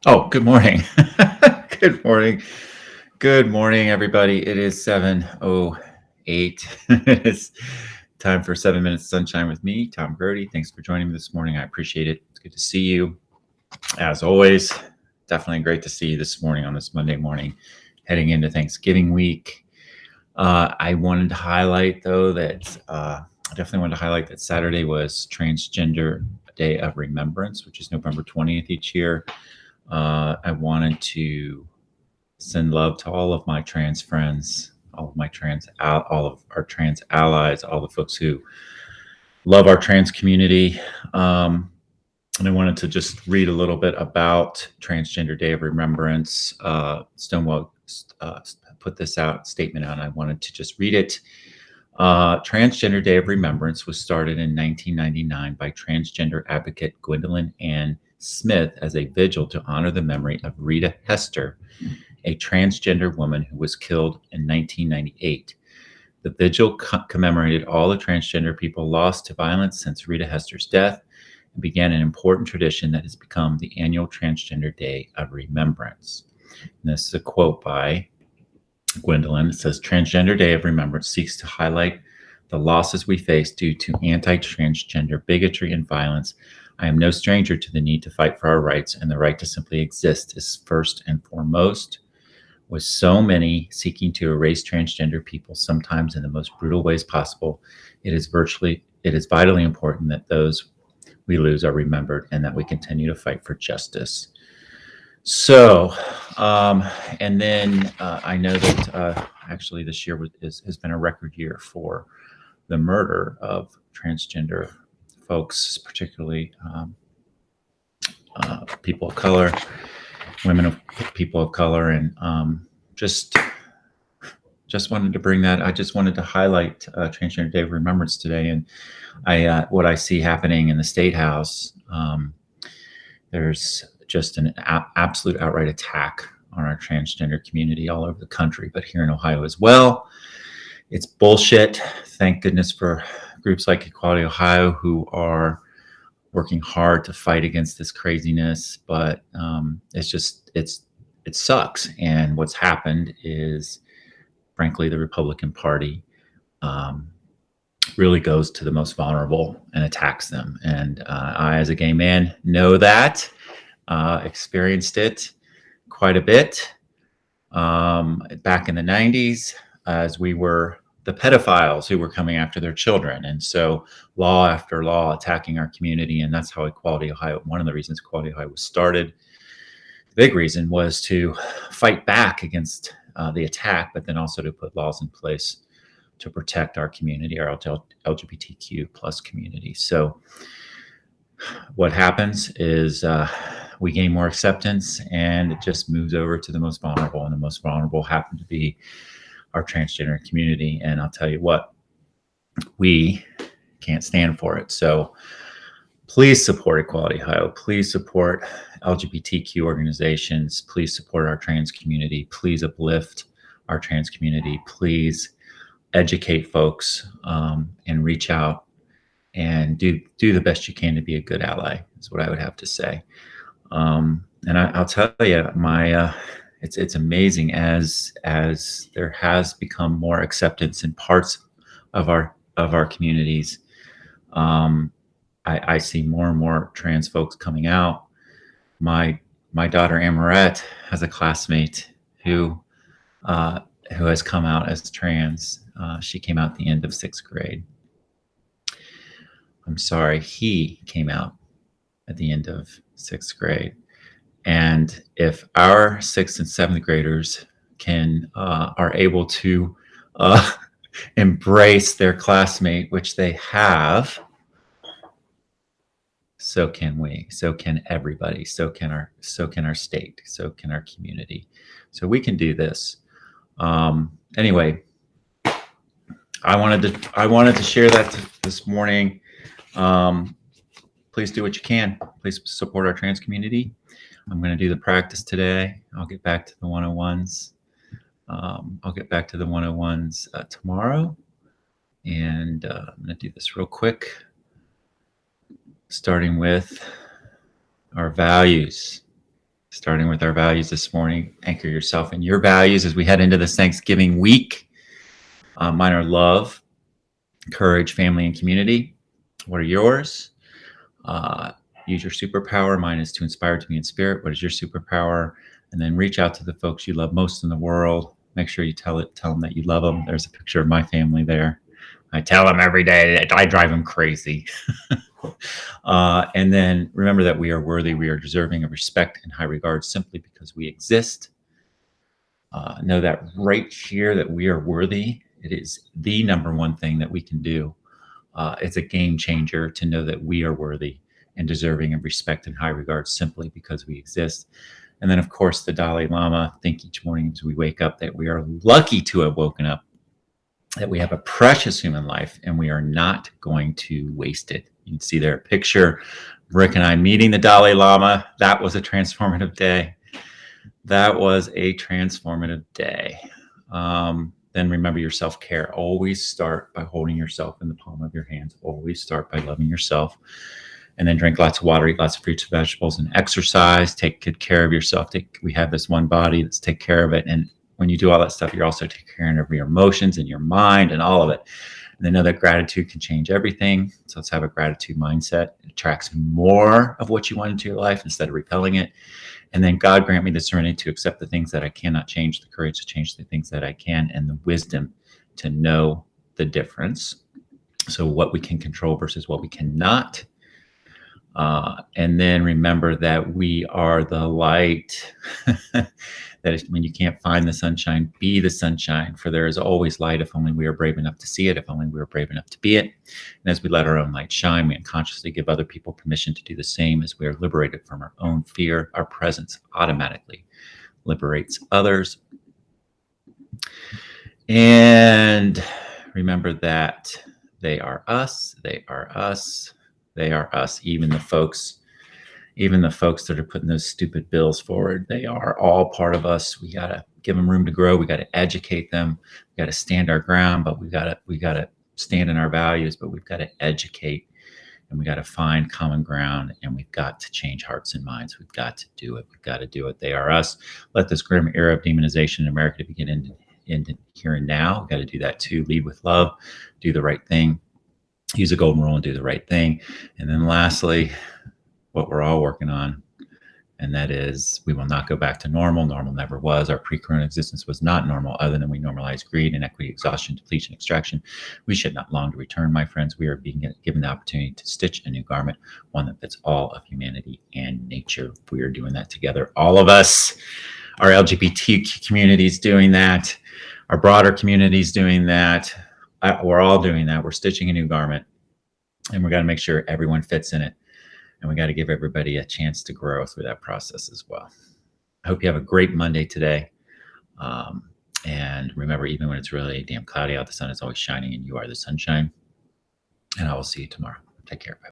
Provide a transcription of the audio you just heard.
Oh, good morning. Good morning. Good morning, everybody. It is 7:08. It's time for 7 minutes sunshine with me, Tom Grody. Thanks for joining me this morning. I appreciate it. It's good to see you. As always, definitely great to see you this morning on this Monday morning, heading into Thanksgiving week. I wanted to highlight, though, that I definitely wanted to highlight that Saturday was Transgender Day of Remembrance, which is November 20th each year. I wanted to send love to all of my trans friends, all of our trans allies, all the folks who love our trans community. And I wanted to just read a little bit about Transgender Day of Remembrance. Stonewall put this statement out, and I wanted to just read it. Transgender Day of Remembrance was started in 1999 by transgender advocate Gwendolyn Ann Smith as a vigil to honor the memory of Rita Hester, a transgender woman who was killed in 1998. The vigil commemorated all the transgender people lost to violence since Rita Hester's death and began an important tradition that has become the annual Transgender Day of Remembrance. And this is a quote by Gwendolyn. It says, Transgender Day of Remembrance seeks to highlight the losses we face due to anti-transgender bigotry and violence. I am no stranger to the need to fight for our rights, and the right to simply exist is first and foremost. With so many seeking to erase transgender people, sometimes in the most brutal ways possible, it is vitally important that those we lose are remembered and that we continue to fight for justice. So, and then I know that actually this year has been a record year for the murder of transgender folks, particularly people of color, people of color, and just wanted to bring that. I just wanted to highlight Transgender Day of Remembrance today, and what I see happening in the State House. There's just an absolute outright attack on our transgender community all over the country, but here in Ohio as well. It's bullshit. Thank goodness for groups like Equality Ohio who are working hard to fight against this craziness, but it sucks. And what's happened is, frankly, the Republican Party really goes to the most vulnerable and attacks them. And I, as a gay man, know that, experienced it quite a bit back in the 90s, as we were the pedophiles who were coming after their children. And so law after law attacking our community. And that's how Equality Ohio, one of the reasons Equality Ohio was started, the big reason was to fight back against the attack, but then also to put laws in place to protect our community, our LGBTQ plus community. So what happens is we gain more acceptance, and it just moves over to the most vulnerable, and the most vulnerable happen to be our transgender community. And I'll tell you what, we can't stand for it. So please support Equality Ohio. Please support LGBTQ organizations. Please support our trans community. Please uplift our trans community. Please educate folks and reach out and do the best you can to be a good ally, is what I would have to say. And I'll tell you, it's amazing as there has become more acceptance in parts of our communities. I see more and more trans folks coming out. My daughter Amarette has a classmate who has come out as trans. She came out at the end of 6th grade. I'm sorry, he came out at the end of 6th grade. And if our 6th and 7th graders are able to embrace their classmate, which they have, so can we. So can everybody. So can our state. So can our community. So we can do this. Anyway, I wanted to share that this morning. Please do what you can. Please support our trans community. I'm going to do the practice today. I'll get back to the 101s. I'll get back to the 101s tomorrow. And I'm going to do this real quick, starting with our values. Starting with our values this morning. Anchor yourself in your values as we head into this Thanksgiving week. Mine are love, courage, family, and community. What are yours? Use your superpower. Mine is to inspire to be in spirit. What is your superpower? And then reach out to the folks you love most in the world. Make sure you tell them that you love them. There's a picture of my family there. I tell them every day. I drive them crazy. And then remember that we are worthy. We are deserving of respect and high regard simply because we exist. Know that right here that we are worthy. It is the number one thing that we can do. It's a game changer to know that we are worthy and deserving of respect and high regard simply because we exist. And then, of course, the Dalai Lama, think each morning as we wake up that we are lucky to have woken up, that we have a precious human life, and we are not going to waste it. You can see there a picture, Rick and I meeting the Dalai Lama. That was a transformative day. That was a transformative day. Then remember your self-care. Always start by holding yourself in the palm of your hands. Always start by loving yourself. And then drink lots of water, eat lots of fruits and vegetables, and exercise. Take good care of yourself. We have this one body. Let's take care of it. And when you do all that stuff, you're also taking care of your emotions and your mind and all of it. And I know that gratitude can change everything. So let's have a gratitude mindset. It attracts more of what you want into your life instead of repelling it. And then God grant me the serenity to accept the things that I cannot change, the courage to change the things that I can, and the wisdom to know the difference. So what we can control versus what we cannot. And then remember that we are the light. That is, when you can't find the sunshine, be the sunshine, for there is always light if only we are brave enough to see it, if only we are brave enough to be it. And as we let our own light shine, we unconsciously give other people permission to do the same. As we are liberated from our own fear, our presence automatically liberates others. And remember that they are us, they are us, they are us, even the folks that are putting those stupid bills forward. They are all part of us. We got to give them room to grow. We got to educate them. We got to stand our ground, but we got to stand in our values, but we've got to educate, and we got to find common ground, and we've got to change hearts and minds. We've got to do it. We've got to do it. They are us. Let this grim era of demonization in America begin in here and now. We've got to do that too. Lead with love, do the right thing, use a golden rule and do the right thing. And then lastly, what we're all working on, and that is we will not go back to normal. Normal never was. Our pre-corona existence was not normal, other than we normalized greed, inequity, exhaustion, depletion, extraction. We should not long to return, my friends. We are being given the opportunity to stitch a new garment, one that fits all of humanity and nature. We are doing that together, all of us. Our LGBT community is doing that. Our broader community is doing that. We're all doing that. We're stitching a new garment, and we got to make sure everyone fits in it. And we got to give everybody a chance to grow through that process as well. I hope you have a great Monday today. And remember, even when it's really damn cloudy out, the sun is always shining, and you are the sunshine. And I will see you tomorrow. Take care. Bye.